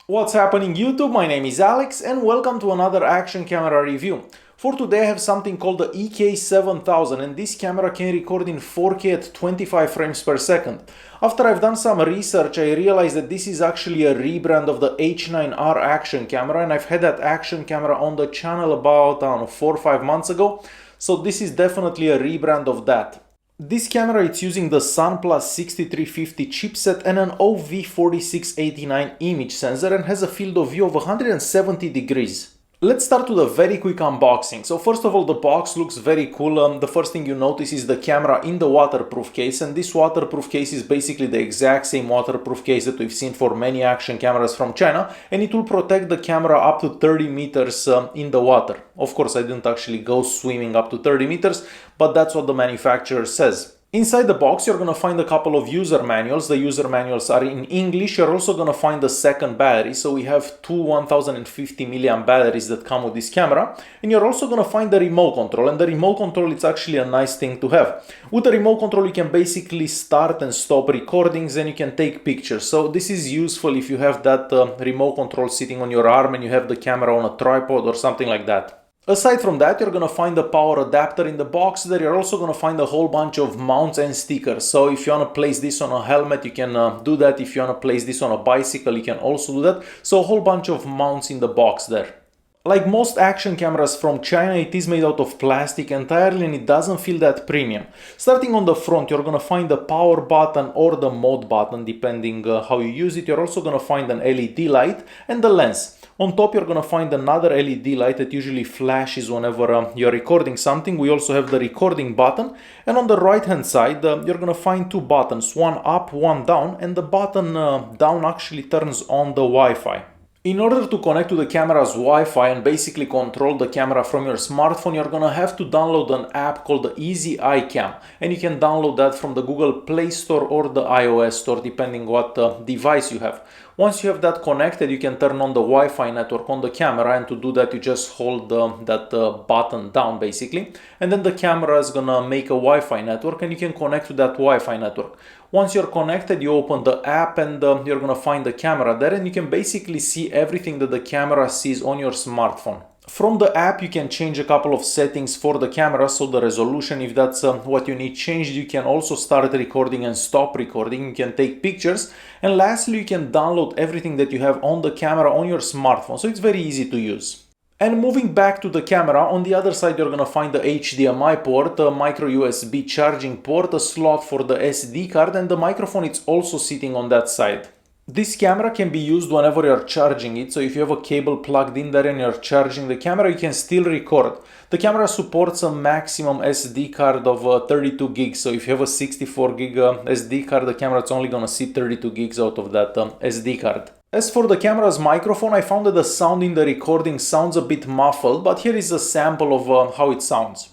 What's happening YouTube? My name is Alex and welcome to another action camera review. For today I have something called the EK7000 and this camera can record in 4K at 25 frames per second. After I've done some research I realized that this is actually a rebrand of the H9R action camera, and I've had that action camera on the channel about, I don't know, 4 or 5 months ago. So this is definitely a rebrand of that. This camera is using the SunPlus 6350 chipset and an OV4689 image sensor and has a field of view of 170 degrees. Let's start with a very quick unboxing. So first of all, the box looks very cool. The first thing you notice is the camera in the waterproof case, and this waterproof case is basically the exact same waterproof case that we've seen for many action cameras from China, and it will protect the camera up to 30 meters in the water. Of course, I didn't actually go swimming up to 30 meters, but that's what the manufacturer says. Inside the box, you're going to find a couple of user manuals. The user manuals are in English. You're also going to find the second battery. So we have two 1050 milliamp batteries that come with this camera. And you're also going to find the remote control. And the remote control is actually a nice thing to have. With the remote control, you can basically start and stop recordings and you can take pictures. So this is useful if you have that remote control sitting on your arm and you have the camera on a tripod or something like that. Aside from that, you're going to find the power adapter in the box. There you're also going to find a whole bunch of mounts and stickers. So if you want to place this on a helmet, you can do that. If you want to place this on a bicycle, you can also do that. So a whole bunch of mounts in the box there. Like most action cameras from China, it is made out of plastic entirely and it doesn't feel that premium. Starting on the front, you're going to find the power button or the mode button, depending how you use it. You're also going to find an LED light and the lens. On top, you're going to find another LED light that usually flashes whenever you're recording something. We also have the recording button. And on the right hand side, you're going to find two buttons, one up, one down, and the button down actually turns on the Wi-Fi. In order to connect to the camera's Wi-Fi and basically control the camera from your smartphone, you're gonna have to download an app called the Easy iCam, and you can download that from the Google Play Store or the iOS Store, depending what device you have. Once you have that connected, you can turn on the Wi-Fi network on the camera, and to do that you just hold that button down basically, and then the camera is gonna make a Wi-Fi network and you can connect to that Wi-Fi network. Once you're connected, you open the app and you're gonna find the camera there, and you can basically see everything that the camera sees on your smartphone. From the app, you can change a couple of settings for the camera, so the resolution, if that's what you need changed. You can also start recording and stop recording. You can take pictures. And lastly, you can download everything that you have on the camera on your smartphone, so it's very easy to use. And moving back to the camera, on the other side you're gonna find the HDMI port, a micro USB charging port, a slot for the SD card, and the microphone is also sitting on that side. This camera can be used whenever you're charging it, so if you have a cable plugged in there and you're charging the camera, you can still record. The camera supports a maximum SD card of 32 gigs, so if you have a 64 gig SD card, the camera is only gonna see 32 gigs out of that SD card. As for the camera's microphone, I found that the sound in the recording sounds a bit muffled, but here is a sample of how it sounds.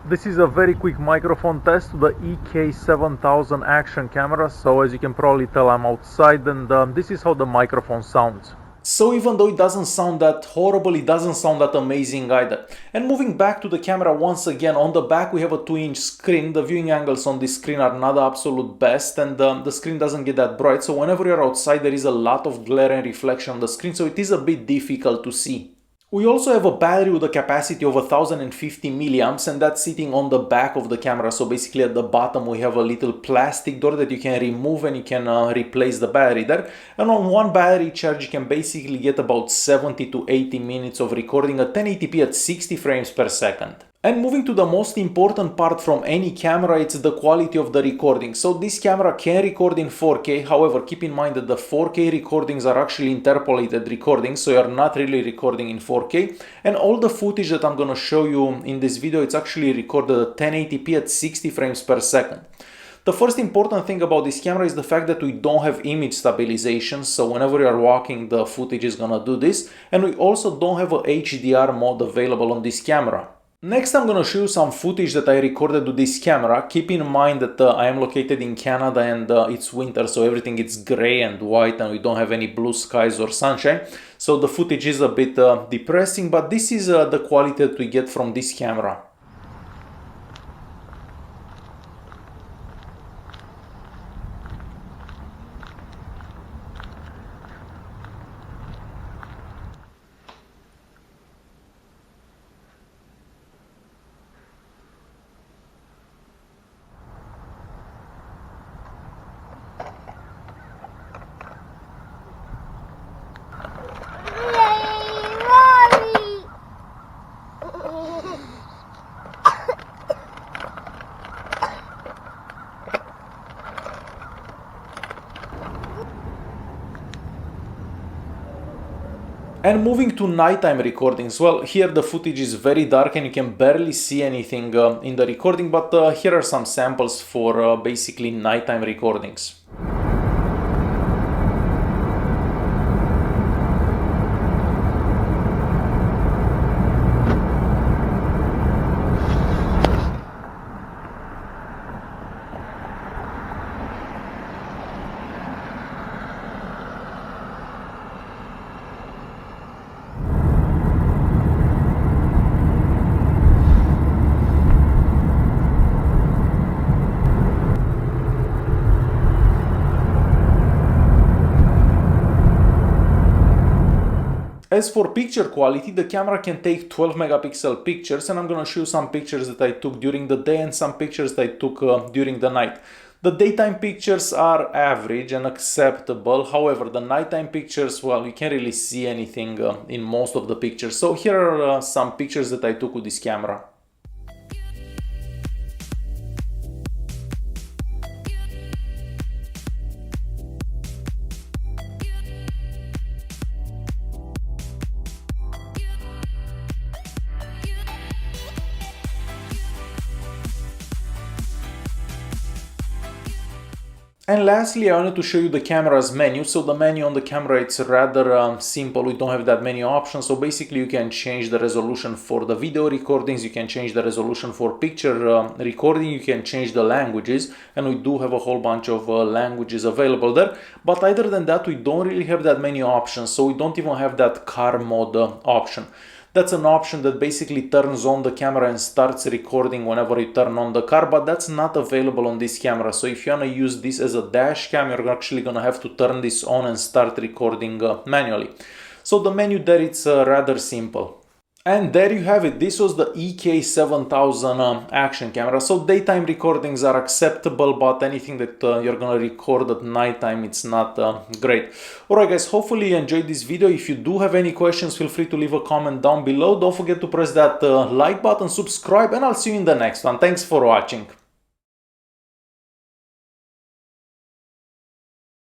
This is a very quick microphone test to the EK7000 Action Camera, so as you can probably tell I'm outside, and this is how the microphone sounds. So even though it doesn't sound that horrible, it doesn't sound that amazing either. And moving back to the camera once again, on the back we have a 2-inch screen. The viewing angles on this screen are not the absolute best, and the screen doesn't get that bright, so whenever you're outside there is a lot of glare and reflection on the screen, so it is a bit difficult to see. We also have a battery with a capacity of 1050 milliamps, and that's sitting on the back of the camera. So basically at the bottom we have a little plastic door that you can remove and you can replace the battery there. And on one battery charge you can basically get about 70 to 80 minutes of recording at 1080p at 60 frames per second. And moving to the most important part from any camera, it's the quality of the recording. So this camera can record in 4K, however keep in mind that the 4K recordings are actually interpolated recordings, so you're not really recording in 4K. And all the footage that I'm gonna show you in this video, it's actually recorded at 1080p at 60 frames per second. The first important thing about this camera is the fact that we don't have image stabilization, so whenever you are walking the footage is gonna do this, and we also don't have a HDR mode available on this camera. Next I'm gonna show you some footage that I recorded with this camera. Keep in mind that I am located in Canada and it's winter, so everything is gray and white and we don't have any blue skies or sunshine. So the footage is a bit depressing, but this is the quality that we get from this camera. And moving to nighttime recordings, well, here the footage is very dark and you can barely see anything in the recording, but here are some samples for basically nighttime recordings. As for picture quality, the camera can take 12 megapixel pictures, and I'm gonna show you some pictures that I took during the day and some pictures that I took during the night. The daytime pictures are average and acceptable. However, the nighttime pictures, well, you can't really see anything in most of the pictures. So here are some pictures that I took with this camera. And lastly, I wanted to show you the camera's menu. So the menu on the camera, it's rather simple. We don't have that many options. So basically you can change the resolution for the video recordings, you can change the resolution for picture recording, you can change the languages, and we do have a whole bunch of languages available there. But other than that, we don't really have that many options. So we don't even have that car mode option. That's an option that basically turns on the camera and starts recording whenever you turn on the car, but that's not available on this camera. So if you want to use this as a dash cam, you're actually going to have to turn this on and start recording manually. So the menu there, it's rather simple. And there you have it. This was the EK7000 action camera. So daytime recordings are acceptable, but anything that you're gonna record at nighttime, it's not great. Alright guys, hopefully you enjoyed this video. If you do have any questions, feel free to leave a comment down below. Don't forget to press that like button, subscribe, and I'll see you in the next one. Thanks for watching.